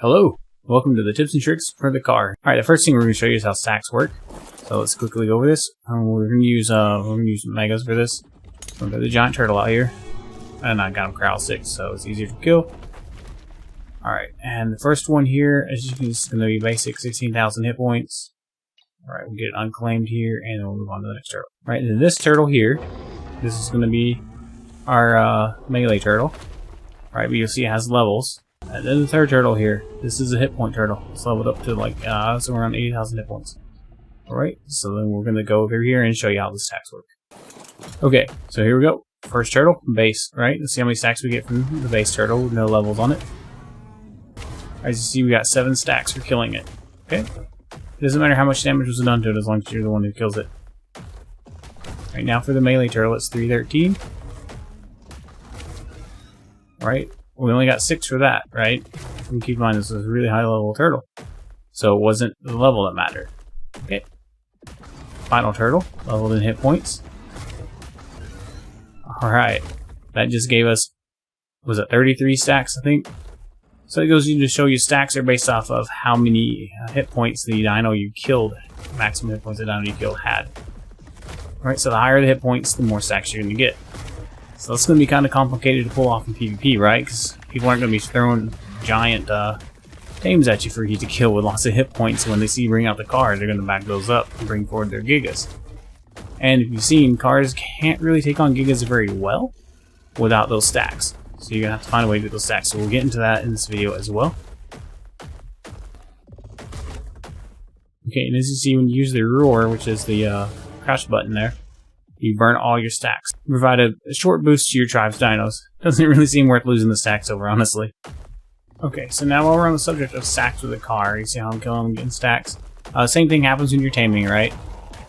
Hello, welcome to the tips and tricks for the car. Alright, the first thing we're going to show you is how stacks work. So let's quickly go over this. We're going to use megas for this. We've got the giant turtle out here, and I got him corral 6, so it's easier to kill. Alright, and the first one here, as you can see, is going to be basic 16,000 hit points. Alright, we'll get it unclaimed here, and then we'll move on to the next turtle. Alright, and then this turtle here, this is going to be our melee turtle. Alright, but you'll see it has levels. And then the third turtle here, this is a hit point turtle. It's leveled up to like so around 80,000 hit points. Alright, so then we're going to go over here and show you how the stacks work. Okay, so here we go. First turtle, base, right? Let's see how many stacks we get from the base turtle with no levels on it. As you see, we got 7 stacks for killing it. Okay? It doesn't matter how much damage was done to it as long as you're the one who kills it. Right now for the melee turtle, it's 313. Alright. We only got 6 for that, right? And keep in mind this is a really high level turtle. So it wasn't the level that mattered. Okay. Final turtle, leveled in hit points. Alright. That just gave us, was it 33 stacks, I think? So it goes to show you stacks are based off of how many hit points the dino you killed, maximum hit points the dino you killed had. Alright, so the higher the hit points, the more stacks you're going to get. So it's going to be kind of complicated to pull off in PvP, right? Because people aren't going to be throwing giant tames at you for you to kill with lots of hit points. When they see you bring out the cars, they're going to back those up and bring forward their gigas. And if you've seen, cars can't really take on gigas very well without those stacks. So you're going to have to find a way to get those stacks. So we'll get into that in this video as well. Okay, and as you see, when you use the roar, which is the crouch button there, you burn all your stacks. Provide a short boost to your tribe's dinos. Doesn't really seem worth losing the stacks over, honestly. Okay, so now while we're on the subject of stacks with a car, you see how I'm killing them getting stacks? Same thing happens when you're taming, right?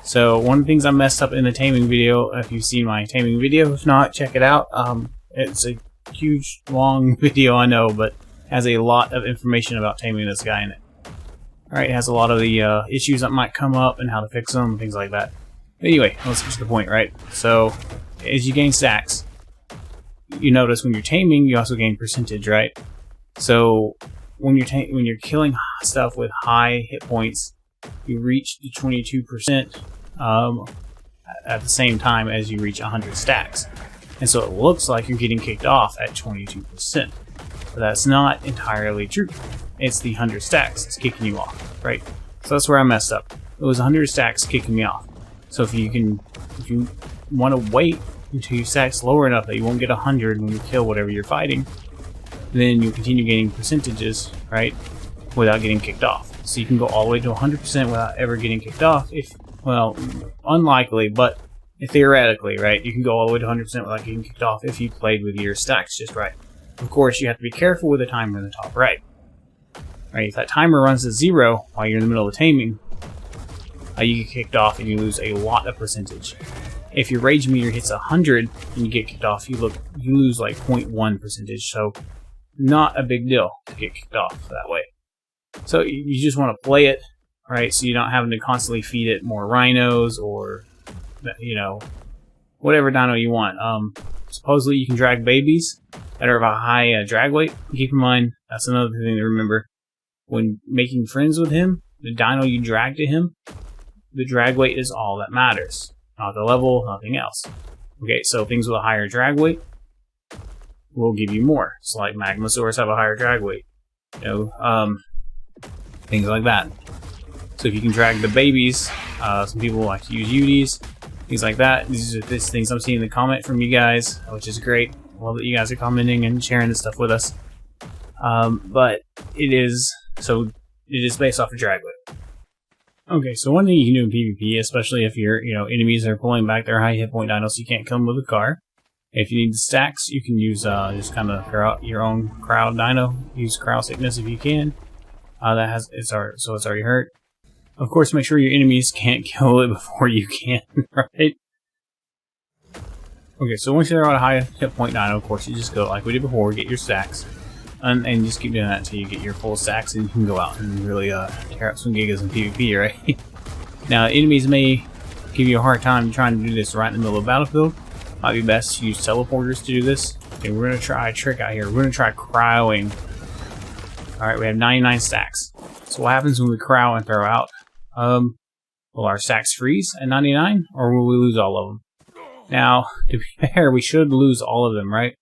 So one of the things I messed up in the taming video, if you've seen my taming video, if not, check it out. It's a huge, long video, I know, but has a lot of information about taming this guy in it. Alright, it has a lot of the issues that might come up and how to fix them and things like that. Anyway, let's get to the point, right? So, as you gain stacks, you notice when you're taming, you also gain percentage, right? So, when you're killing stuff with high hit points, you reach the 22% at the same time as you reach 100 stacks. And so it looks like you're getting kicked off at 22%. But that's not entirely true. It's the 100 stacks that's kicking you off, right? So that's where I messed up. It was 100 stacks kicking me off. So if you want to wait until your stack's lower enough that you won't get 100 when you kill whatever you're fighting, then you continue gaining percentages, right, without getting kicked off. So you can go all the way to 100% without ever getting kicked off. Well, unlikely, but theoretically, right, you can go all the way to 100% without getting kicked off if you played with your stacks just right. Of course, you have to be careful with the timer in the top right. Right, if that timer runs to 0 while you're in the middle of taming, you get kicked off and you lose a lot of percentage. If your rage meter hits 100 and you get kicked off, you lose like 0.1 percentage. So not a big deal to get kicked off that way. So you just want to play it, right? So you're not having to constantly feed it more rhinos or, you know, whatever dino you want. Supposedly you can drag babies that are of a high drag weight. Keep in mind, that's another thing to remember. When making friends with him, the dino you drag to him, the drag weight is all that matters. Not the level, nothing else. Okay, so things with a higher drag weight will give you more. So like Magmasaurus have a higher drag weight. You know, things like that. So if you can drag the babies, some people like to use UDs, things like that. These are things I'm seeing in the comment from you guys, which is great. I love that you guys are commenting and sharing this stuff with us. But it is based off of drag weight. Okay, so one thing you can do in PvP, especially if your enemies are pulling back their high hit point dinos, you can't kill them with a car. If you need the stacks, you can use just kind of throw out your own crowd dino. Use crowd sickness if you can. It's already hurt. Of course, make sure your enemies can't kill it before you can, right? Okay, so once you're on a high hit point dino, of course, you just go like we did before, get your stacks. And just keep doing that until you get your full stacks and you can go out and really tear up some gigas in PvP, right? Now, enemies may give you a hard time trying to do this right in the middle of the battlefield. Might be best to use teleporters to do this. Okay, we're going to try a trick out here. We're going to try cryoing Alright, we have 99 stacks. So what happens when we crowd and throw out? Will our stacks freeze at 99, or will we lose all of them? Now, to be fair, we should lose all of them, right?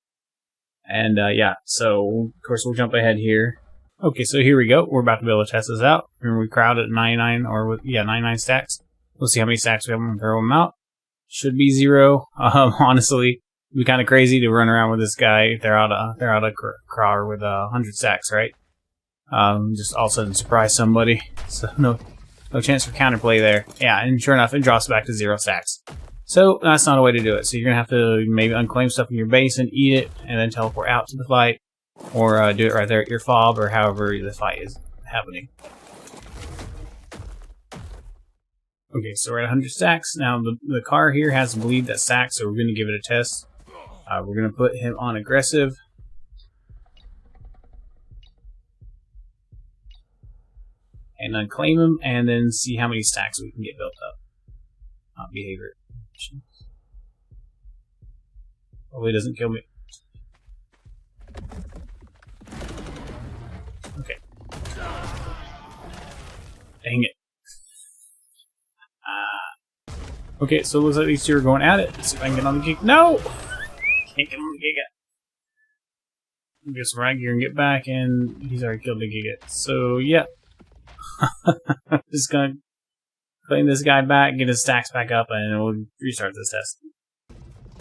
And yeah, so of course we'll jump ahead here. Okay, so here we go. We're about to be able to test this out. Remember, we crowd at 99, or with, yeah, 99 stacks. We'll see how many stacks we have and throw them out. Should be 0. Honestly, it'd be kind of crazy to run around with this guy. They're out a crawler with 100 stacks, right? Just all of a sudden surprise somebody. So no chance for counterplay there. Yeah, and sure enough, it drops back to 0 stacks. So that's not a way to do it. So you're gonna have to maybe unclaim stuff in your base and eat it, and then teleport out to the fight, or do it right there at your fob, or however the fight is happening. Okay, so we're at 100 stacks. Now the car here has a bleed that stacks, so we're gonna give it a test. We're gonna put him on aggressive. And unclaim him, and then see how many stacks we can get built up. Behavior. Hopefully it doesn't kill me. Okay. Dang it. Okay, so it looks like these two are going at it. Let's see if I can get on the Giga. No! Can't get on the Giga. Get some rag gear and get back, and he's already killed the Giga. So, yeah. Just gonna claim this guy back, get his stacks back up, and we'll restart this test.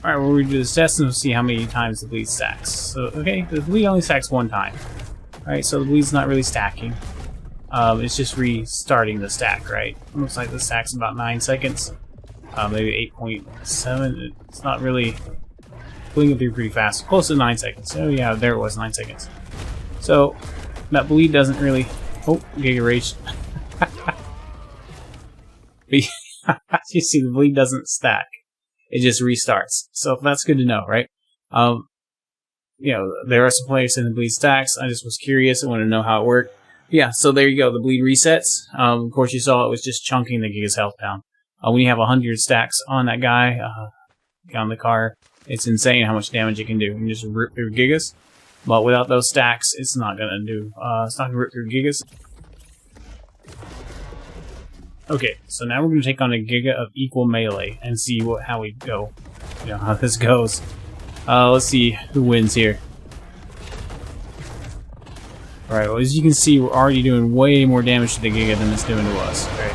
Alright, we'll redo this test and we'll see how many times the bleed stacks. So, okay, the bleed only stacks 1 time. Alright, so the bleed's not really stacking. It's just restarting the stack, right? Looks like the stack's about 9 seconds. Maybe 8.7. It's not really bleeding through pretty fast. Close to 9 seconds. Oh yeah, there it was, 9 seconds. So, that bleed doesn't really... Oh, Giga Rage. You see, the bleed doesn't stack. It just restarts. So that's good to know, right? You know, there are some players in the bleed stacks. I just was curious. I wanted to know how it worked. Yeah, so there you go. The bleed resets. Of course, you saw it was just chunking the Giga's health down. When you have 100 stacks on that guy, on the car, it's insane how much damage it can do. You can just rip through Gigas. But without those stacks, it's not gonna do. It's not gonna rip through Gigas. Okay, so now we're gonna take on a Giga of equal melee and see how we go. You know how this goes. Let's see who wins here. Alright, well, as you can see, we're already doing way more damage to the Giga than it's doing to us. Right.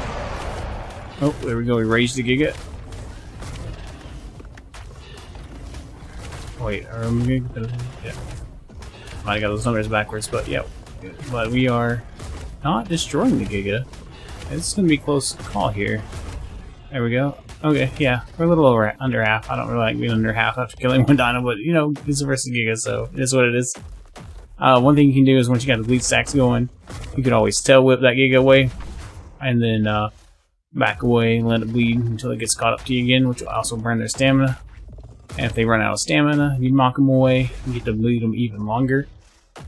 Oh, there we go. We raised the Giga. Wait, yeah. Might have got those numbers backwards, but yeah. But we are not destroying the Giga. It's going to be a close call here. There we go. Okay, yeah. We're a little under half. I don't really like being under half after killing one dino, but, you know, it's versus Giga, so it is what it is. One thing you can do is once you got the bleed stacks going, you can always tail whip that Giga away, and then back away and let it bleed until it gets caught up to you again, which will also burn their stamina. And if they run out of stamina, you knock them away, you get to bleed them even longer,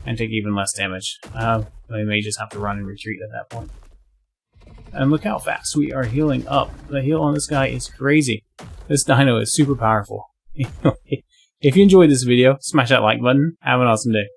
and take even less damage. They may just have to run and retreat at that point. And look how fast we are healing up. The heal on this guy is crazy. This dino is super powerful. If you enjoyed this video, smash that like button. Have an awesome day.